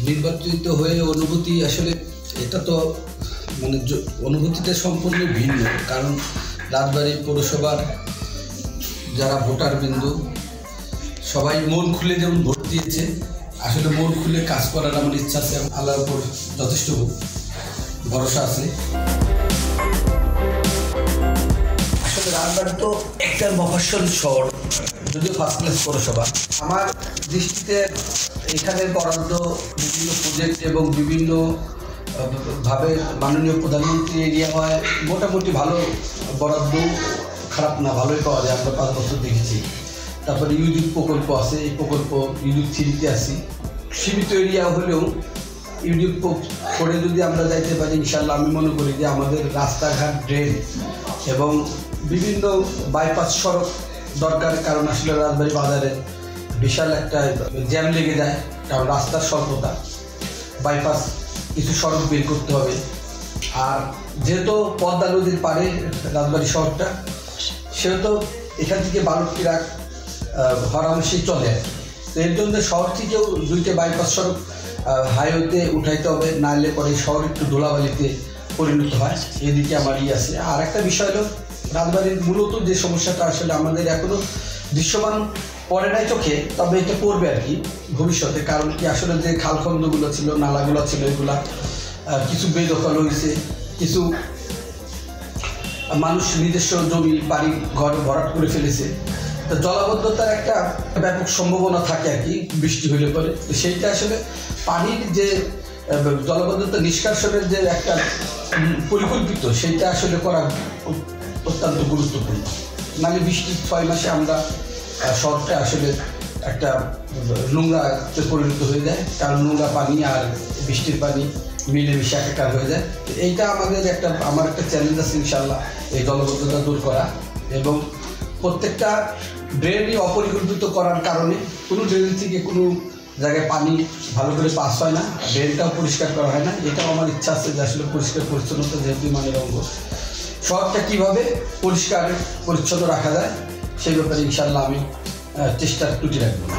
নির্বাচিত হয়ে অনুভূতি আসলে এটা তো মানে অনুভূতিটা সম্পূর্ণ ভিন্ন। কারণ রাজবাড়ী পৌরসভার যারা ভোটারবৃন্দ সবাই মন খুলে যেমন ভোট দিয়েছে, আসলে মন খুলে কাজ করার আমার ইচ্ছা আছে। আল্লাহর উপর যথেষ্ট ভরসা আছে। আসলে রাজবাড়ী তো একটা মফস্বল শহর, যদিও ফার্স্ট ক্লাস পৌরসভা। আমার দৃষ্টিতে এখানে বরাদ্দ বিভিন্ন প্রজেক্ট এবং বিভিন্ন ভাবে মাননীয় প্রধানমন্ত্রী এরিয়া হয় মোটামুটি ভালো বরাদ্দ, খারাপ না, ভালোই পাওয়া যায়। আমরা 5 বছর দেখেছি। তারপরে ইউনিট প্রকল্প আছে, এই প্রকল্প ইউনিট 3-তে আসি। সীমিত এরিয়া হলেও ইউনিট করে যদি আমরা যাইতে পারি ইনশাল্লাহ আমি মনে করি যে আমাদের রাস্তাঘাট, ড্রেন এবং বিভিন্ন বাইপাস সড়ক দরকার। কারণ আসলে রাজবাড়ী বাজারে বিশাল একটা জ্যাম লেগে যায়, কারণ রাস্তার স্বল্পতা। বাইপাস কিছু সড়ক বের করতে হবে। আর যেহেতু পদ্মা নদীর পাড়ে রাজবাড়ী শহরটা, সেহেতু এখান থেকে বালুরকিরা হরামশি চলে। তো এর জন্য শহর থেকেও 2টা বাইপাস সড়ক হাইওয়েতে উঠাইতে হবে, নাহলে পরে শহর একটু ধুলাবালিতে পরিণত হয়। এদিকে আমার আছে। আর একটা বিষয় হলো রাজবাড়ির মূলত যে সমস্যাটা আসলে আমাদের এখনও দৃশ্যমান পড়ে নাই চোখে, তবে এটা পড়বে আর কি ভবিষ্যতে। কারণ কি আসলে যে খালখন্দগুলো ছিল, নালাগুলো ছিল, এগুলা কিছু বেদখল হয়েছে, কিছু মানুষ নিজস্ব জমি বাড়ি ঘর ভরাট করে ফেলেছে। তো জলাবদ্ধতার একটা ব্যাপক সম্ভাবনা থাকে আর কি বৃষ্টি হলে পরে। তো সেইটা আসলে পানির যে জলাবদ্ধতা নিষ্কাশনের যে একটা পরিকল্পিত, সেইটা আসলে করা অত্যন্ত গুরুত্বপূর্ণ। নাহলে বৃষ্টির 6 মাসে আমরা শহরটা আসলে একটা নোংরাতে পরিণত হয়ে যায়। কারণ নোংরা পানি আর বৃষ্টির পানি মিলেমিশে একাকার হয়ে যায়। এইটা আমাদের আমার একটা চ্যালেঞ্জ আছে ইনশাল্লাহ, এই জলাবদ্ধতা দূর করা। এবং প্রত্যেকটা ড্রেনই অপরিকল্পিত করার কারণে কোনো ড্রেন থেকে কোনো জায়গায় পানি ভালো করে পাস হয় না, ড্রেনটাও পরিষ্কার করা হয় না। এটাও আমার ইচ্ছা আছে যে আসলে পরিষ্কার পরিচ্ছন্নতা যেহেতু মানের অঙ্গ, শহরটা কীভাবে পরিষ্কার পরিচ্ছন্ন রাখা যায় সেই ব্যাপারে ইনশাল্লাহ আমি চেষ্টার ত্রুটি রাখবো না।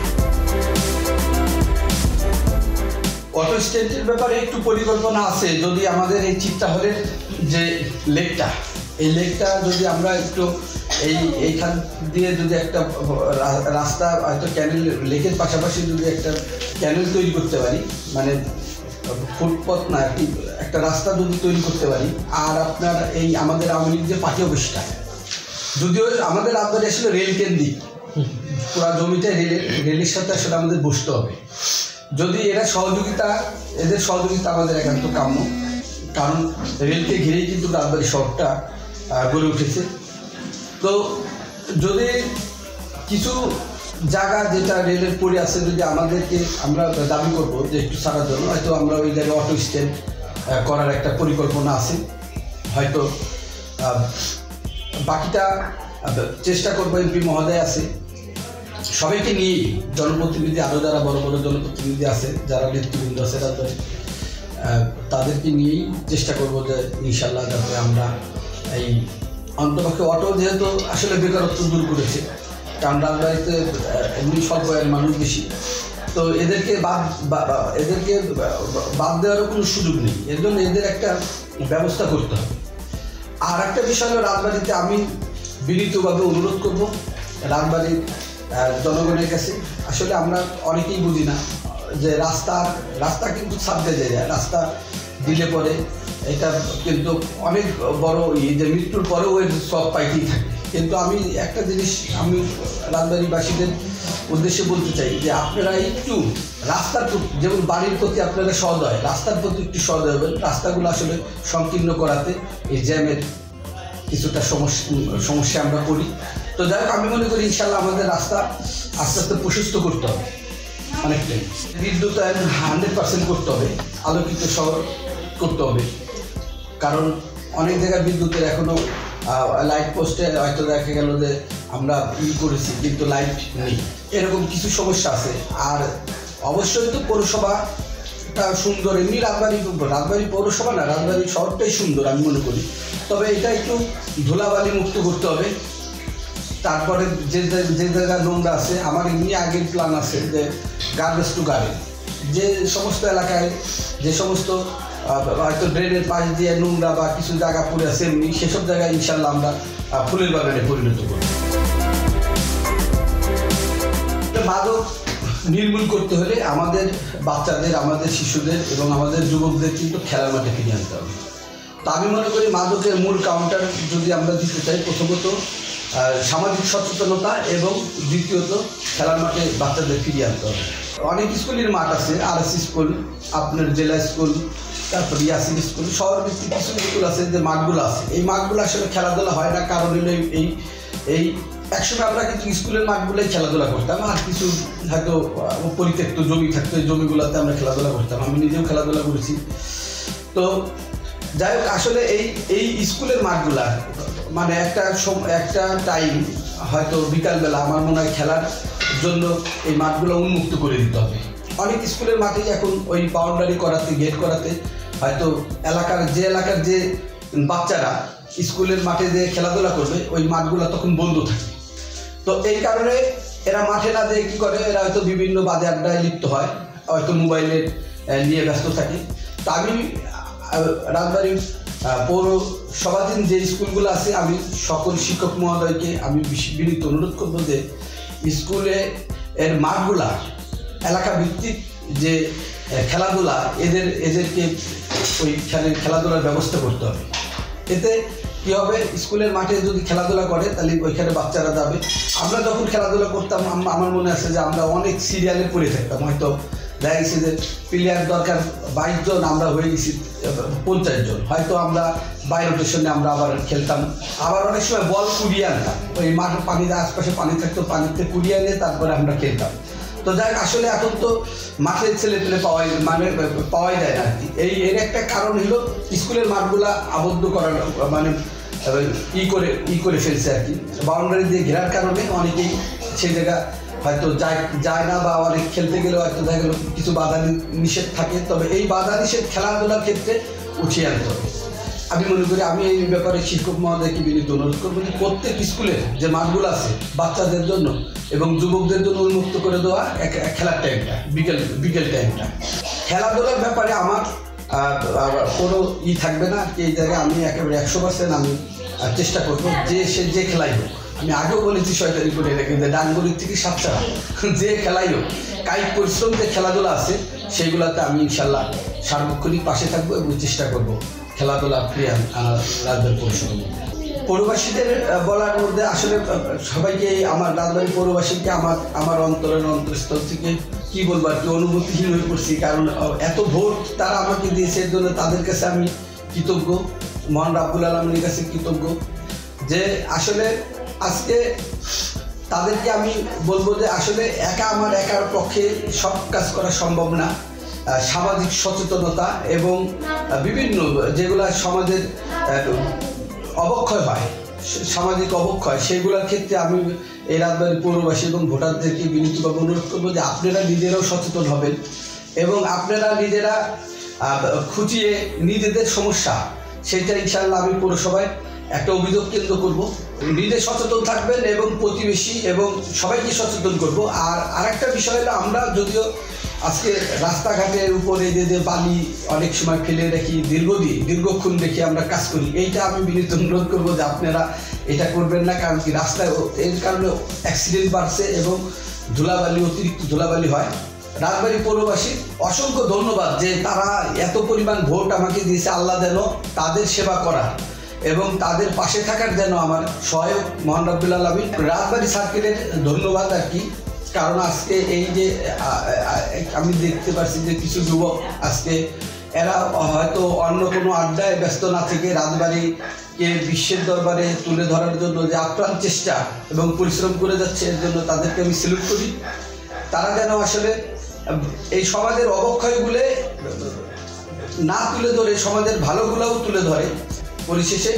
অটো স্ট্যান্ডের ব্যাপারে একটু পরিকল্পনা আছে। যদি আমাদের এই চিত্তাহরের যে লেকটা, এই লেকটা যদি আমরা একটু এইখান দিয়ে যদি একটা রাস্তা, হয়তো ক্যানেল, লেকের পাশাপাশি যদি একটা ক্যানেল তৈরি করতে পারি, মানে ফুটপথ না, একটা রাস্তা যদি তৈরি করতে পারি। আর আপনার এই আমাদের আওয়ামী লীগ যে পার্টি অফিসটা, যদিও আমাদের রাজবাড়ী আসলে রেল কেন্দ্রিক, পুরা জমিটা রেলের সাথে আসলে আমাদের বসতে হবে। যদি এদের সহযোগিতা আমাদের একান্ত কাম্য। কারণ রেলকে ঘিরেই কিন্তু রাজবাড়ী শহরটা গড়ে উঠেছে। তো যদি কিছু জায়গা যেটা রেলের পড়ে আছে, যদি আমাদেরকে আমরা দাবি করবো যে একটু ছাড়ার জন্য, হয়তো আমরা ওই জায়গায় অটো স্ট্যান্ড করার একটা পরিকল্পনা আছে। হয়তো বাকিটা চেষ্টা করবো। এমপি মহোদয় আছে, সবাইকে নিয়ে জনপ্রতিনিধি, আরও যারা বড় বড় জনপ্রতিনিধি আছে, যারা নেতৃবৃন্দ আছে রাজবাড়ী, তাদেরকে নিয়েই চেষ্টা করবো যে ইনশাল্লাহ যাতে আমরা এই অন্তপক্ষে অটো, যেহেতু আসলে বেকারত্ব দূর করেছে, কারণ রাজবাড়িতে এমনি স্বল্প আয়ের মানুষ বেশি। তো এদেরকে বাদ দেওয়ারও কোনো সুযোগ নেই। এর জন্য এদের একটা ব্যবস্থা করতে হবে। আর একটা বিষয় হলো, রাজবাড়িতে আমি বিনীতভাবে অনুরোধ করব রাজবাড়ির জনগণের কাছে, আসলে আমরা অনেকেই বুঝি না যে রাস্তা কিন্তু সাবজে যায়। রাস্তা দিলে পরে এটা কিন্তু অনেক বড় যে মৃত্যুর পরেও এর সব পাইতেই থাকে। কিন্তু আমি একটা জিনিস আমি রাজবাড়িবাসীদের উদ্দেশ্যে বলতে চাই যে আপনারা একটু রাস্তার প্রতি, যেমন বাড়ির প্রতি আপনারা সদয়, রাস্তার প্রতি একটু সদয় হবেন। রাস্তাগুলো আসলে সংকীর্ণ করাতে এই জ্যামের কিছুটা সমস্যা আমরা করি। তো যাই হোক, আমি মনে করি ইনশাল্লাহ আমাদের রাস্তা আস্তে আস্তে প্রশস্ত করতে হবে, অনেকটাই বিদ্যুতায়ন 100% করতে হবে, আলোকিত শহর করতে হবে। কারণ অনেক জায়গায় বিদ্যুতের এখনও লাইট পোস্টে হয়তো দেখা গেল যে আমরা করেছি কিন্তু লাইট নেই, এরকম কিছু সমস্যা আছে। আর অবশ্যই তো পৌরসভাটা সুন্দর, এমনি রাজবাড়ী পৌরসভা না, রাজবাড়ী শহরটাই সুন্দর আমি মনে করি। তবে এটা একটু ধুলাবালি মুক্ত করতে হবে। তারপরে যে জায়গা নোংরা আছে, আমার এমনি আগের প্ল্যান আছে যে গার্বেজ টু গার্ডেন, যে সমস্ত এলাকায় যে সমস্ত হয়তো ড্রেনের পাশ দিয়ে নোংরা বা কিছু জায়গা পড়ে আছে এমনি সেসব জায়গায় ইনশাল্লাহ আমরা ফুলের বাগানে পরিণত করব। মাদক নির্মূল করতে হলে আমাদের বাচ্চাদের, আমাদের শিশুদের এবং আমাদের যুবকদের কিন্তু খেলার মাঠে ফিরিয়ে আনতে হবে। তো আমি মনে করি মাদকের মূল কাউন্টার যদি আমরা দিতে চাই, প্রথমত সামাজিক সচেতনতা এবং দ্বিতীয়ত খেলার মাঠে বাচ্চাদের ফিরিয়ে আনতে হবে। অনেক স্কুলের মাঠ আছে, RS স্কুল, আপনার জেলা স্কুল, তারপর ইয়াসিন স্কুল, শহরভিত্তিক কিছু স্কুল আছে যে মাঠগুলো আছে, এই মাঠগুলো আসলে খেলাধুলা হয় না। কারণ হলো এই একসময় আমরা কিন্তু স্কুলের মাঠগুলোই খেলাধুলা করতাম, আর কিছু হয়তো পরিত্যক্ত জমি থাকতো, এই জমিগুলোতে আমরা খেলাধুলা করতাম, আমি নিজেও খেলাধুলা করেছি। তো যাই হোক, আসলে এই স্কুলের মাঠগুলা মানে একটা টাইম হয়তো বিকালবেলা আমার মনে হয় খেলার জন্য এই মাঠগুলো উন্মুক্ত করে দিতে হবে। অনেক স্কুলের মাঠেই এখন ওই বাউন্ডারি করাতে, গেট করাতে হয়তো এলাকার যে বাচ্চারা স্কুলের মাঠে যে খেলাধুলা করবে ওই মাঠগুলো তখন বন্ধ থাকে। তো এই কারণে এরা মাঠে না দিয়ে কী করে, এরা হয়তো বিভিন্ন বাজে আড্ডায় লিপ্ত হয়, হয়তো মোবাইলের নিয়ে ব্যস্ত থাকে। তো আমি রাজবাড়ির পৌরসভাধীন যে স্কুলগুলো আছে, আমি সকল শিক্ষক মহোদয়কে আমি বিনীত অনুরোধ করবো যে স্কুলে এর মাঠগুলা এলাকা ভিত্তিক যে খেলাধুলা এদেরকে ওইখানে খেলাধুলার ব্যবস্থা করতে হবে। এতে কী হবে, স্কুলের মাঠে যদি খেলাধুলা করে তাহলে ওইখানে বাচ্চারা যাবে। আমরা যখন খেলাধুলা করতাম আমার মনে আছে যে আমরা অনেক সিরিয়ালে পড়ে থাকতাম, হয়তো দেখা গেছে যে প্লেয়ার দরকার 22 জন, আমরা হয়ে গেছি 50 জন, হয়তো আমরা বাই রোটেশনে আমরা আবার খেলতাম। আবার অনেক সময় বল কুড়িয়ে আনতাম, ওই মাঠের পানিতে আশপাশে পানি থাকতো, পানিতে কুড়িয়ে এনে তারপরে আমরা খেলতাম। তো যাই আসলে এখন তো মাঠের ছেলে পেলে পাওয়াই যায় না আর কি। এর একটা কারণ হলো স্কুলের মাঠগুলা আবদ্ধ করার মানে ই করে ফেলছে আর কি, বাউন্ডারি দিয়ে ঘেরার কারণে অনেকেই সেই জায়গা হয়তো যায় না, বা অনেক খেলতে গেলেও হয়তো দেখা গেল কিছু বাধা নিষেধ থাকে। তবে এই বাধা নিষেধ খেলাধুলার ক্ষেত্রে উঠিয়ে আনতে হবে। আমি মনে করি আমি এই ব্যাপারে শিক্ষক মহোদয়কে বিনীত অনুরোধ করবো যে প্রত্যেক স্কুলের যে মাঠগুলো আছে বাচ্চাদের জন্য এবং যুবকদের জন্য উন্মুক্ত করে দেওয়া খেলার টাইমটা, বিকেল টাইমটা। খেলাধুলার ব্যাপারে আমার কোনো থাকবে না, এই জায়গায় আমি একেবারে 100% আমি চেষ্টা করবো যে খেলাই হোক। আমি আগেও বলেছি শয়তানি করে রেখে যে ডানগড়ির থেকে সাতছাড়া যে খেলাই হোক, কায়িক পরিশ্রম যে খেলাধুলা আছে সেইগুলোতে আমি ইনশাল্লাহ সার্বক্ষণিক পাশে থাকবো এবং চেষ্টা করবো খেলাধুলা ফিরে আনার রাজবাড়ী পৌরসভা। পৌরবাসীদের বলার মধ্যে আসলে সবাইকে, আমার রাজবাড়ী পৌরবাসীকে আমার অন্তরস্থল থেকে কী বলবো আর কি, অনুভূতিহীন হয়ে পড়ছি। কারণ এত ভোট তারা আমাকে দিয়েছে, এর জন্য তাদের কাছে আমি কৃতজ্ঞ, মহান রাব্বুল আলামিনের কাছে কৃতজ্ঞ। যে আসলে আজকে তাদেরকে আমি বলবো যে আসলে আমার একার পক্ষে সব কাজ করা সম্ভব না। সামাজিক সচেতনতা এবং বিভিন্ন যেগুলো সমাজের অবক্ষয় হয়, সামাজিক অবক্ষয়, সেগুলোর ক্ষেত্রে আমি এই রাজবাড়ী পৌরবাসী এবং ভোটারদেরকে বিনীতভাবে অনুরোধ করবো যে আপনারা নিজেরাও সচেতন হবেন এবং আপনারা নিজেরা খুঁটিয়ে নিজেদের সমস্যা সেটা ইনশাআল্লাহ আমি পৌরসভায় একটা অভিযোগ কেন্দ্র করব। নিজে সচেতন থাকবেন এবং প্রতিবেশী এবং সবাইকে সচেতন করব। আর আরেকটা বিষয় হলো, আমরা যদিও আজকে রাস্তাঘাটের উপরে যে বালি অনেক সময় ফেলে রাখি, দীর্ঘক্ষণ রেখে আমরা কাজ করি, এইটা আমি বিনীত অনুরোধ করবো যে আপনারা এটা করবেন না। কারণ কি, রাস্তায় এর কারণে অ্যাক্সিডেন্ট বাড়ছে এবং অতিরিক্ত ধুলাবালি হয়। রাজবাড়ী পৌরবাসী অসংখ্য ধন্যবাদ যে তারা এত পরিমাণ ভোট আমাকে দিয়েছে। আল্লাহ যেন তাদের সেবা করা এবং তাদের পাশে থাকার যেন আমার সহায়ক মহান রাব্বুল আলামিন। রাজবাড়ী সার্কেলের ধন্যবাদ আর কি, কারণ আজকে এই যে আমি দেখতে পাচ্ছি যে কিছু যুবক আজকে এরা হয়তো অন্য কোনো আড্ডায় ব্যস্ত না থেকে রাজবাড়িকে বিশ্বের দরবারে তুলে ধরার জন্য যে আপ্রাণ চেষ্টা এবং পরিশ্রম করে যাচ্ছে, এর জন্য তাদেরকে আমি স্যালুট করি। তারা যেন আসলে এই সমাজের অবক্ষয়গুলো না তুলে ধরে সমাজের ভালোগুলোও তুলে ধরে। পরিশেষে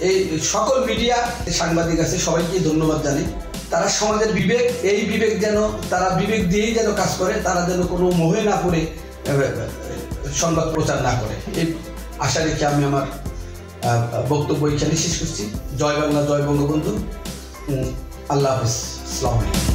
এই সকল মিডিয়া, সাংবাদিক আছে, সবাইকে ধন্যবাদ জানাই। তারা সমাজের বিবেক যেন তারা বিবেক দিয়েই যেন কাজ করে, তারা যেন কোনো মোহে না পড়ে সংবাদ প্রচার না করে, এই আশা রেখে আমি আমার বক্তব্য এখানে শেষ করছি। জয় বাংলা, জয় বঙ্গবন্ধু, আল্লাহ হাফিজ, আসসালামু আলাইকুম।